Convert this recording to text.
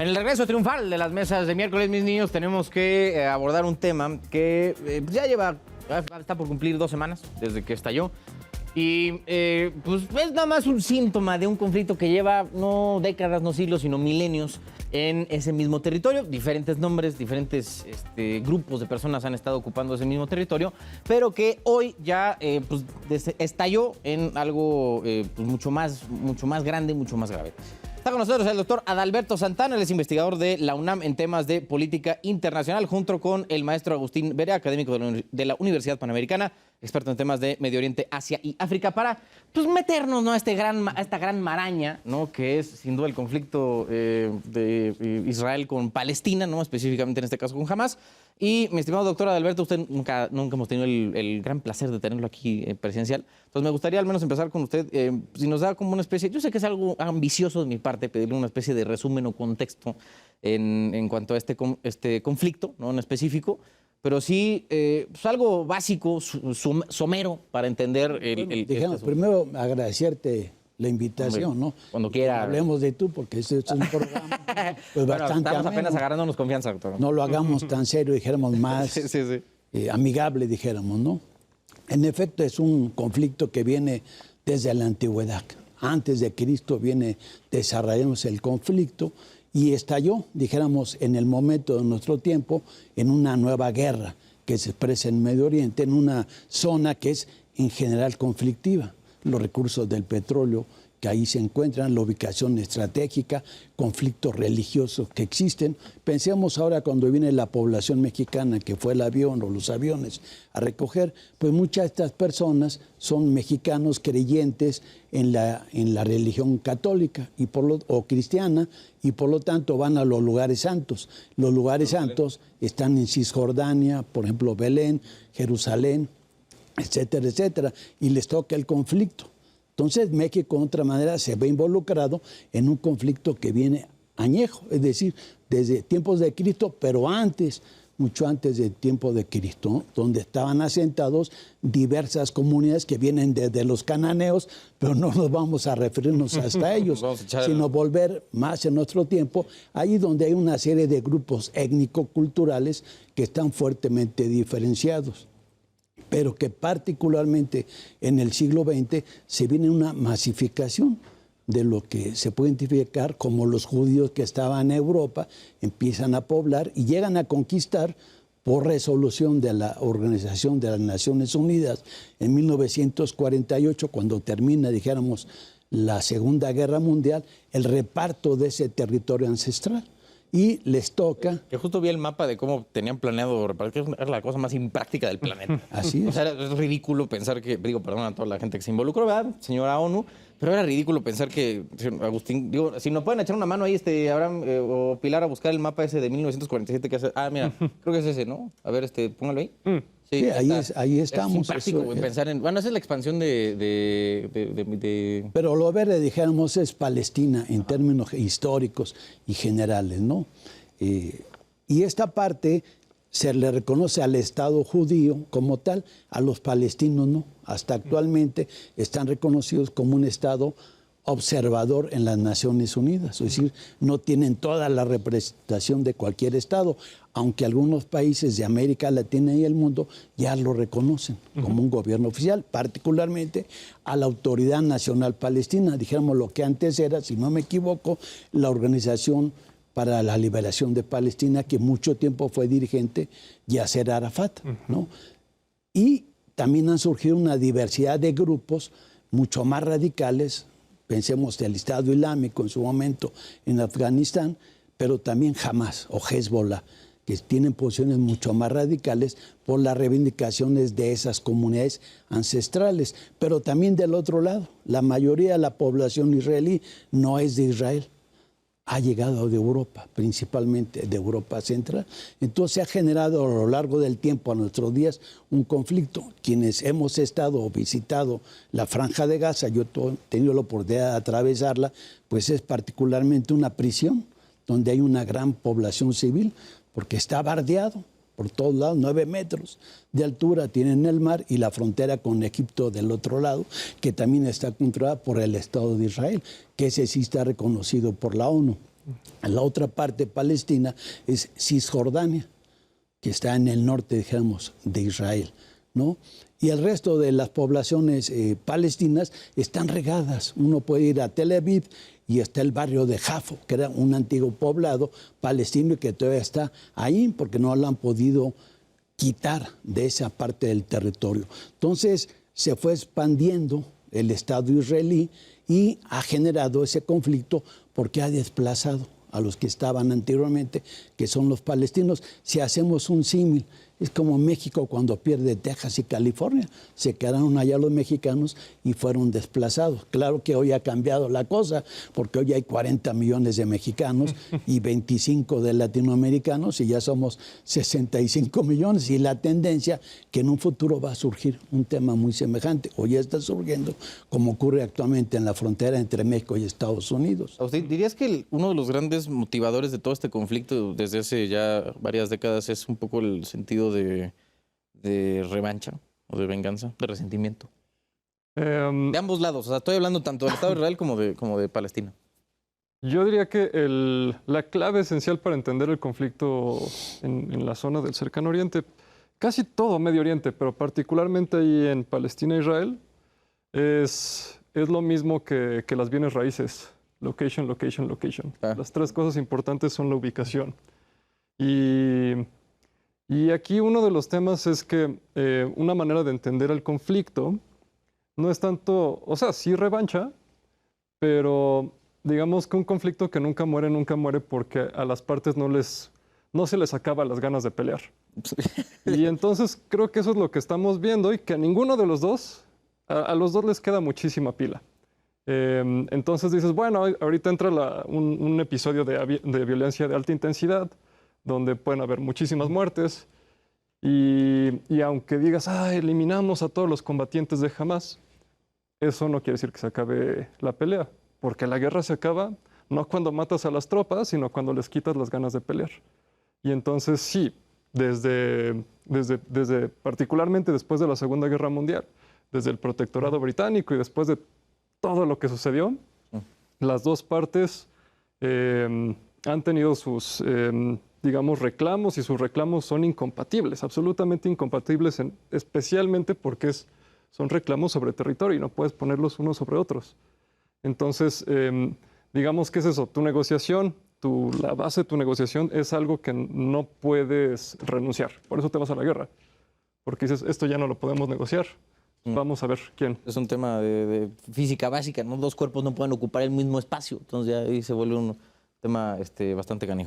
En el regreso triunfal de las mesas de miércoles, mis niños, tenemos que abordar un tema que ya está por cumplir 2 semanas desde que estalló. Y pues es nada más un síntoma de un conflicto que lleva no décadas, no siglos, sino milenios en ese mismo territorio. Diferentes nombres, diferentes grupos de personas han estado ocupando ese mismo territorio, pero que hoy ya pues, estalló en algo pues mucho más grande, mucho más grave. Está con nosotros el doctor Adalberto Santana, él es investigador de la UNAM en temas de política internacional, junto con el maestro Agustín Berea, académico de la Universidad Panamericana, experto en temas de Medio Oriente, Asia y África, para pues, meternos, ¿no?, a esta gran maraña, ¿no?, que es sin duda el conflicto de Israel con Palestina, ¿no?, específicamente en este caso con Hamas. Y mi estimado doctor Adalberto, usted nunca hemos tenido el gran placer de tenerlo aquí presencial. Entonces me gustaría al menos empezar con usted, si nos da como una especie, yo sé que es algo ambicioso de mi parte pedirle una especie de resumen o contexto en cuanto a este conflicto, ¿no?, en específico, pero sí pues algo básico, somero, para entender Digamos, primero agradecerte la invitación, ¿no? Cuando quiera. Hablemos de tú, porque este es un programa pues, bueno, bastante estamos ameno. apenas agarrándonos confianza, doctor. No lo hagamos tan serio, dijéramos más sí. Amigable, dijéramos, ¿no? En efecto, es un conflicto que viene desde la antigüedad. Antes de Cristo viene desarrollándose el conflicto y estalló, dijéramos, en el momento de nuestro tiempo, en una nueva guerra que se expresa en Medio Oriente, en una zona que es en general conflictiva. Los recursos del petróleo que ahí se encuentran, la ubicación estratégica, conflictos religiosos que existen. Pensemos ahora cuando viene la población mexicana, que fue el avión o los aviones a recoger, pues muchas de estas personas son mexicanos creyentes en la religión católica o cristiana, y por lo tanto van a los lugares santos. Los lugares santos están en Cisjordania, por ejemplo Belén, Jerusalén, etcétera, etcétera, y les toca el conflicto. Entonces México, de otra manera, se ve involucrado en un conflicto que viene añejo, es decir, desde tiempos de Cristo, pero antes, mucho antes del tiempo de Cristo, ¿no?, donde estaban asentados diversas comunidades que vienen desde los cananeos, pero no nos vamos a referirnos hasta ellos, sino volver más en nuestro tiempo, ahí donde hay una serie de grupos étnico-culturales que están fuertemente diferenciados, pero que particularmente en el siglo XX se viene una masificación de lo que se puede identificar como los judíos que estaban en Europa, empiezan a poblar y llegan a conquistar por resolución de la Organización de las Naciones Unidas en 1948, cuando termina, dijéramos, la Segunda Guerra Mundial, el reparto de ese territorio ancestral. Y les toca... Que justo vi el mapa de cómo tenían planeado repartir, que es la cosa más impráctica del planeta. Así es. O sea, es ridículo pensar que, digo, perdón a toda la gente que se involucró, ¿verdad, señora ONU? Pero era ridículo pensar que, Agustín, digo, si nos pueden echar una mano ahí, Abraham o Pilar, a buscar el mapa ese de 1947 que hace... Ah, mira, creo que es ese, ¿no? A ver, póngalo ahí. Sí, ahí estamos. Es impráctico pensar en... Bueno, esa es la expansión de... Pero lo verde, dijéramos, es Palestina en términos históricos y generales, ¿no? Y esta parte se le reconoce al Estado judío como tal, a los palestinos no. Hasta actualmente están reconocidos como un Estado observador en las Naciones Unidas, es decir, no tienen toda la representación de cualquier Estado, aunque algunos países de América Latina y el mundo ya lo reconocen como un gobierno oficial, particularmente a la Autoridad Nacional Palestina, dijéramos lo que antes era, si no me equivoco, la Organización para la Liberación de Palestina, que mucho tiempo fue dirigente Yasser Arafat, ¿no? Y también han surgido una diversidad de grupos mucho más radicales. Pensemos del Estado Islámico en su momento en Afganistán, pero también Hamas o Hezbollah, que tienen posiciones mucho más radicales por las reivindicaciones de esas comunidades ancestrales. Pero también del otro lado, la mayoría de la población israelí no es de Israel, ha llegado de Europa, principalmente de Europa Central. Entonces se ha generado a lo largo del tiempo, a nuestros días, un conflicto. Quienes hemos estado o visitado la Franja de Gaza, yo he tenido la oportunidad de atravesarla, pues es particularmente una prisión donde hay una gran población civil, porque está bardeado por todos lados, 9 metros de altura tienen el mar y la frontera con Egipto del otro lado, que también está controlada por el Estado de Israel, que ese sí está reconocido por la ONU. La otra parte palestina es Cisjordania, que está en el norte, digamos, de Israel, ¿no? Y el resto de las poblaciones palestinas están regadas. Uno puede ir a Tel Aviv y está el barrio de Jafo, que era un antiguo poblado palestino y que todavía está ahí porque no lo han podido quitar de esa parte del territorio. Entonces se fue expandiendo el Estado israelí y ha generado ese conflicto porque ha desplazado a los que estaban anteriormente, que son los palestinos. Si hacemos un símil, es como México cuando pierde Texas y California. Se quedaron allá los mexicanos y fueron desplazados. Claro que hoy ha cambiado la cosa, porque hoy hay 40 millones de mexicanos y 25 de latinoamericanos, y ya somos 65 millones. Y la tendencia que en un futuro va a surgir un tema muy semejante, o ya está surgiendo, como ocurre actualmente en la frontera entre México y Estados Unidos. ¿Usted dirías que uno de los grandes motivadores de todo este conflicto desde hace ya varias décadas es un poco el sentido de revancha o de venganza, de resentimiento? De ambos lados, o sea, estoy hablando tanto del Estado de Israel como de Palestina. Yo diría que la clave esencial para entender el conflicto en la zona del Cercano Oriente, casi todo Medio Oriente, pero particularmente ahí en Palestina e Israel, es lo mismo que las bienes raíces. Location, location, location. Las tres cosas importantes son la ubicación. Y aquí uno de los temas es que una manera de entender el conflicto no es tanto, o sea, sí revancha, pero digamos que un conflicto que nunca muere porque a las partes no se les acaba las ganas de pelear. Y entonces creo que eso es lo que estamos viendo y que a ninguno de los dos, a los dos les queda muchísima pila. Entonces dices, bueno, ahorita entra un episodio de violencia de alta intensidad, donde pueden haber muchísimas muertes, y aunque digas, eliminamos a todos los combatientes de Hamás, eso no quiere decir que se acabe la pelea, porque la guerra se acaba no cuando matas a las tropas, sino cuando les quitas las ganas de pelear. Y entonces sí, desde particularmente después de la Segunda Guerra Mundial, desde el Protectorado Británico y después de todo lo que sucedió, las dos partes han tenido sus, digamos, reclamos, y sus reclamos son incompatibles, absolutamente incompatibles, especialmente porque son reclamos sobre territorio y no puedes ponerlos unos sobre otros. Entonces, digamos que es eso, tu negociación, la base de tu negociación es algo que no puedes renunciar. Por eso te vas a la guerra, porque dices, esto ya no lo podemos negociar. Vamos a ver quién. Es un tema de física básica, ¿no? Dos cuerpos no pueden ocupar el mismo espacio, entonces ya ahí se vuelve un tema bastante canijo.